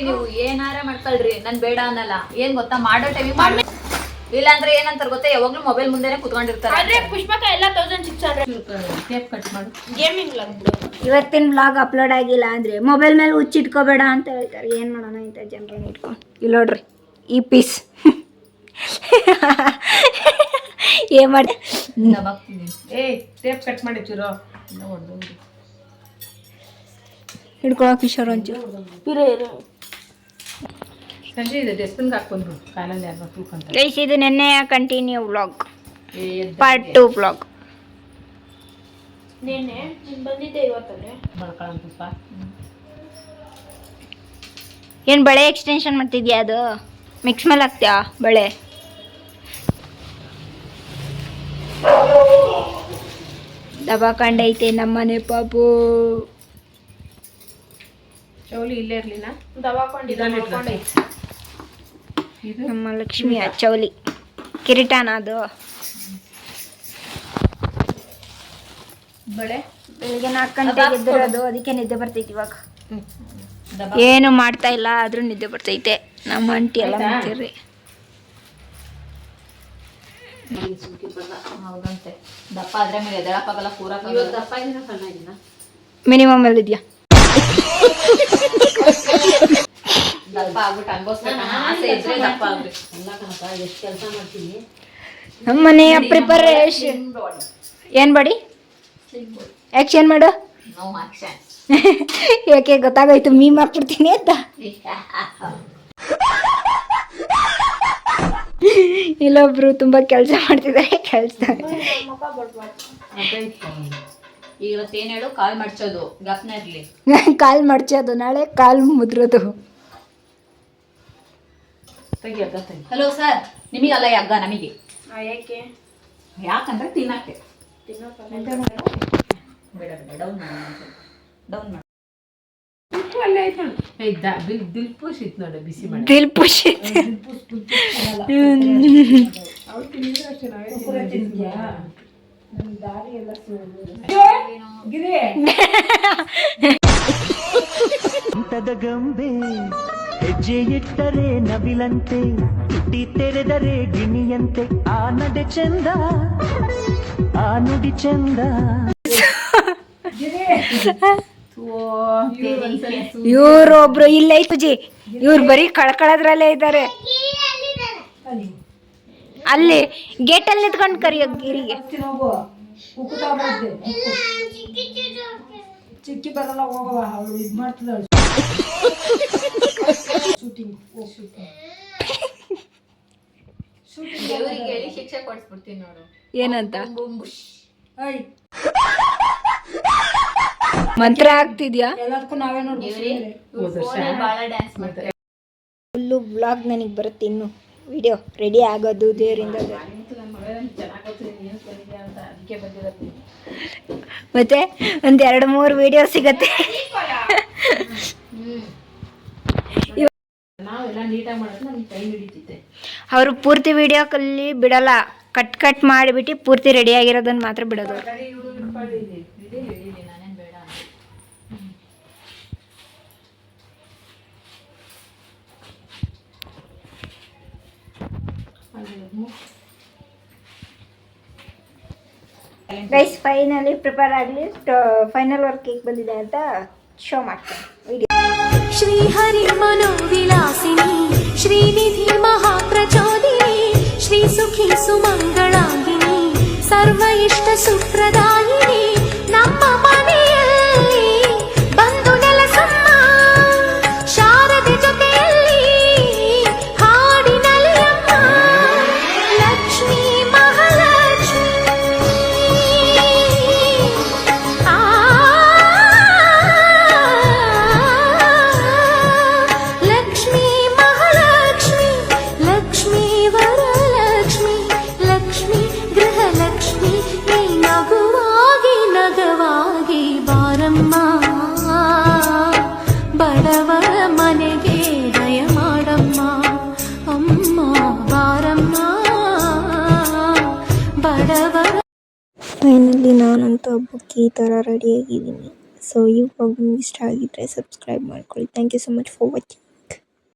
ನೀವು ಏನಾರ ಮಾಡ್ಕೊಳ್ರಿ ನನ್ ಬೇಡ ಅನ್ನಲ್ಲ. ಏನ್ ಗೊತ್ತಾ, ಮಾಡೋ ಟೈಮಿಗೆ ಮಾಡಿ, ಇಲ್ಲ ಅಂದ್ರೆ ಏನಂತಾರ ಗೊತ್ತಾ, ಯಾವಾಗ್ಲೂ ಮೊಬೈಲ್ ಮುಂದೆನೆ ಕುತ್ಕೊಂಡಿರ್ತಾರೆ. ಆದ್ರೆ ಪುಷ್ಪಕ ಎಲ್ಲ 1600 ಟೇಪ್ ಕಟ್ ಮಾಡು. ಗೇಮಿಂಗ್ ಇವತ್ತಿನ ವ್ಲಾಗ್ ಅಪ್ಲೋಡ್ ಆಗಿಲ್ಲ ಅಂದ್ರೆ ಮೊಬೈಲ್ ಮೇಲೆ ಹುಚ್ಚಿಟ್ಕೋಬೇಡ ಅಂತ ಹೇಳ್ತಾರೆ. ಏನ್ ಮಾಡೋಣ ಇಂಥ ಜನರನ್ನ ಇಟ್ಕೊಂಡು. ಇಲ್ಲಿ ನೋಡ್ರಿ ಈ ಪೀಸ್ ಏನ್ ಮಾಡಿ ಟೇಪ್ ಕಟ್ ಮಾಡಿ ಚೂರು ಹಿಡ್ಕೊಳ ಕಿಶೋರ್ ಒಂಚೂರು. ಸಂಜೆ ಇದೆ ಡಸ್ಟ್ಬಿನ್ಗೆ ಹಾಕ್ಬಂದ್ರು ಕಾಲಲ್ಲಿ ಯಾರು ತೂಕಂತ. ಗೈಸ್ ಇದು ನೆನ್ನೆ ಕಂಟಿನ್ಯೂ ವ್ಲಾಗ್, ಪಾರ್ಟ್ 2 ವ್ಲಾಗ್. ನೆನ್ನೆ ಬಂದಿದ್ದೆ ಇವತ್ತಲ್ಲೇ ಬಳ್ಕೊಳ್ಳೋಂತಪ್ಪ. ಏನು ಬಳೆ ಎಕ್ಸ್ಟೆನ್ಷನ್ ಮಾಡ್ತಿದ್ಯಾ? ಅದು ಮಿಕ್ಸ್ ಮೇಲೆ ಹಾಕ್ತೀಯಾ ಬಳೆ? ದಬಾಕಂಡೈತೆ ನಮ್ಮನೆ ಪಾಪು. ಚೌಲಿ ಇಲ್ಲೇ ಇರ್ಲಿಲ್ಲ, ದವಾಕೊಂಡೈತೆ ನಮ್ಮ ಲಕ್ಷ್ಮಿಯ ಚೌಲಿ ಕಿರೀಟನ ಅದು. ಬಳೆ ಬೆಳಿಗ್ಗೆ 4 ಗಂಟೆಗೆ ಎದ್ದಿರೋದು, ಅದಕ್ಕೆ ನಿದ್ದೆ ಬರ್ತೈತಿ ಇವಾಗ. ಏನು ಮಾಡ್ತಾ ಇಲ್ಲ ಆದ್ರೂ ನಿದ್ದೆ ಬರ್ತೈತೆ. ನಮ್ಮ ಆಂಟಿ ಎಲ್ಲ ಮಾಡ್ತೀರಿ. ಹೌದಂತೆ, ದಪ್ಪ ಆದ್ರೆ ಮೇಲೆ ಎದಳಕ್ಕಾಗಲ್ಲ, ಕೂರಕ್ಕಾಗಲ್ಲ. ದಪ್ಪ ಇದೀನ ಸಣ್ಣ ಇದೀನ? ಮಿನಿಮಮ್ ಅಲ್ಲಿ ಇದೆಯಾ? ದಪ್ಪ ಆಗ್ಬಿಟ್ಟು ಅನ್ಭವಿಸ್ಬೇಕು ಆಸೆ ಇದ್ರೆ ದಪ್ಪ ಆಗ್ಬೇಕು. ಎಲ್ಲ ಕಣಪ್ಪ, ಎಷ್ಟು ಕೆಲಸ ಮಾಡ್ತೀನಿ. ನಮ್ಮ ಮನೆಯ ಪ್ರಿಪರೇಷನ್ ಏನ್ ಬಡಿ ಆಕ್ಷನ್ ಮಾಡು. No action. ಯಾಕೆ ಗೊತ್ತಾಗೋಯ್ತು ಮೀಮ್ ಹಾಕ್ಬಿಡ್ತೀನಿ ಅಂತ. ಇಲ್ಲೊಬ್ರು ತುಂಬಾ ಕೆಲಸ ಮಾಡ್ತಿದ್ದಾರೆ. ಕೆಲಸ ಈಗ ಇವತ್ತೇನು ಹೇಳು, ಕಾಲ್ ಮಡ್ಚೋದು ಗಪ್ನ ಇರ್ಲಿ. ಕಾಲ್ ಮಡ್ಚೋದು, ನಾಳೆ ಕಾಲ್ ಮುದ್ರೋದು. ಹಲೋ ಸರ್, ನಿಮಗಲ್ಲ ಯಗ್ಗ, ನಮಗೆ. ಯಾಕೆ? ಯಾಕಂದ್ರೆ ತಿನ್ನಕ್ಕೆ. ಬೇಡ ಬೇಡ, ಡೌನ್ ಮಾಡಿ, ಡೌನ್ ಮಾಡಿ. ದಿಲ್ ಪುಷ್ ಇತ್ತು ನೋಡಿ, ಬಿಸಿ ಮಾಡಿ. ದಿಲ್ ಪುಷ್ ಗಂಬೆ ಹೆಜ್ಜೆ ಇಟ್ಟರೆ ನವಿಲಂತೆ, ತುಟಿ ತೆರೆದರೆ ಗಿಣಿಯಂತೆ, ಆ ನಡೆ ಚಂದ, ಆ ನುಡಿ ಚಂದ. ಇವ್ರೊಬ್ರು ಇಲ್ಲೇ ಪೂಜಿ, ಇವ್ರು ಬರೀ ಕಳ್ಕೊಳ್ಳೋದ್ರಲ್ಲೇ ಇದ್ದಾರೆ. ಅಲ್ಲಿ ಗೇಟಲ್ಲಿ ನಿಂತ್ಕೊಂಡು ಕರಿಯೋ ಗಿರಿಗೆ. ಚಿಕ್ಕಿ ಬರಲ್ಲ, ಹೋಗವ ಅವಳು ಇದು ಮಾಡ್ತಿದ್ದಾಳೆ ಶೂಟಿಂಗ್. ಹೇಳಿ ಶಿಕ್ಷೆ ಕೊಡಿಸ್ಬಿಡ್ತೀನಿ ನೋಡು. ಏನಂತ ಮಂತ್ರ ಆಗ್ತಿದ್ಯಾ? ಎಲ್ಲದಕ್ಕೂ ನಾವೇ ನೋಡಿ ಬಹಳ ಡ್ಯಾನ್ಸ್ ಮಾಡ್ತಾರೆ. ಫುಲ್ಲು ವ್ಲಾಗ್ ನನಗೆ ಬರುತ್ತೆ. ಇನ್ನು ವಿಡಿಯೋ ರೆಡಿ ಆಗೋದು ದೇವರಿಂದ. ಮತ್ತೆ ಒಂದು 2-3 ವಿಡಿಯೋ ಸಿಗತ್ತೆ. ಅವರು ಪೂರ್ತಿ ವಿಡಿಯೋಕಲ್ಲಿ ಬಿಡಲ್ಲ, ಕಟ್ ಮಾಡಿಬಿಟ್ಟು ಪೂರ್ತಿ ರೆಡಿ ಆಗಿರೋದನ್ನ ಮಾತ್ರ ಬಿಡೋದು. ಗೈಸ್ ಫೈನಲಿ ಪ್ರಿಪೇರ್ ಆಗಲಿ, ಫೈನಲ್ ವರ್ಕ್ ಹೇಗೆ ಬಂದಿದೆ ಅಂತ ಶೋ ಮಾಡ್ತೀನಿ ವಿಡಿಯೋ. ಶ್ರೀ ಹರಿ ಮನೋವಿಲಾಸಿನಿ ಶ್ರೀನಿಧಿ ಮಹಾಪ್ರಚೋದಿನಿ ಶ್ರೀ ಸುಖಿ ಸುಮಂಗಳಾಂಗಿನಿ ಸರ್ವ ಇಷ್ಟ ಸುಪ್ರದಾಯಿನಿ ನಮ್ಮ ಮನೆಯಲ್ಲಿ ಬಂದು ನೆಲಸಮ್ಮ ಶಾರದೆ ಜೊತೆಯಲ್ಲಿ ಹಾಡಿನಲ್ಲಿ ಅಮ್ಮ ಲಕ್ಷ್ಮೀ ಮಹಾಲಕ್ಷ್ಮಿ. ಲಕ್ಷ್ಮೀ ಮಹಾಲಕ್ಷ್ಮಿ ಲಕ್ಷ್ಮೀ ವರಲಕ್ಷ್ಮಿ ಲಕ್ಷ್ಮೀ ಗೃಹಲಕ್ಷ್ಮಿ ನೀ ನಗುವಾಗಿ ನಗವಾಗಿ ಬಾರಮ್ಮ ಬಡವರ ಮನೆಗೆ ದಯ ಮಾಡಮ್ಮ ಅಮ್ಮ ಬಾರಮ್ಮ ಬಡವರ. ಫೈನಲಿ ನಾನಂತೂ ಹಬ್ಬಕ್ಕೆ ಈ ಥರ ರೆಡಿಯಾಗಿದ್ದೀನಿ. ಸೊ ಈ ವ್ಲಾಗ್ ನಿಮ್ಗೆ ಇಷ್ಟ ಆಗಿದ್ದರೆ ಸಬ್ಸ್ಕ್ರೈಬ್ ಮಾಡ್ಕೊಳ್ಳಿ. Thank you so much for watching.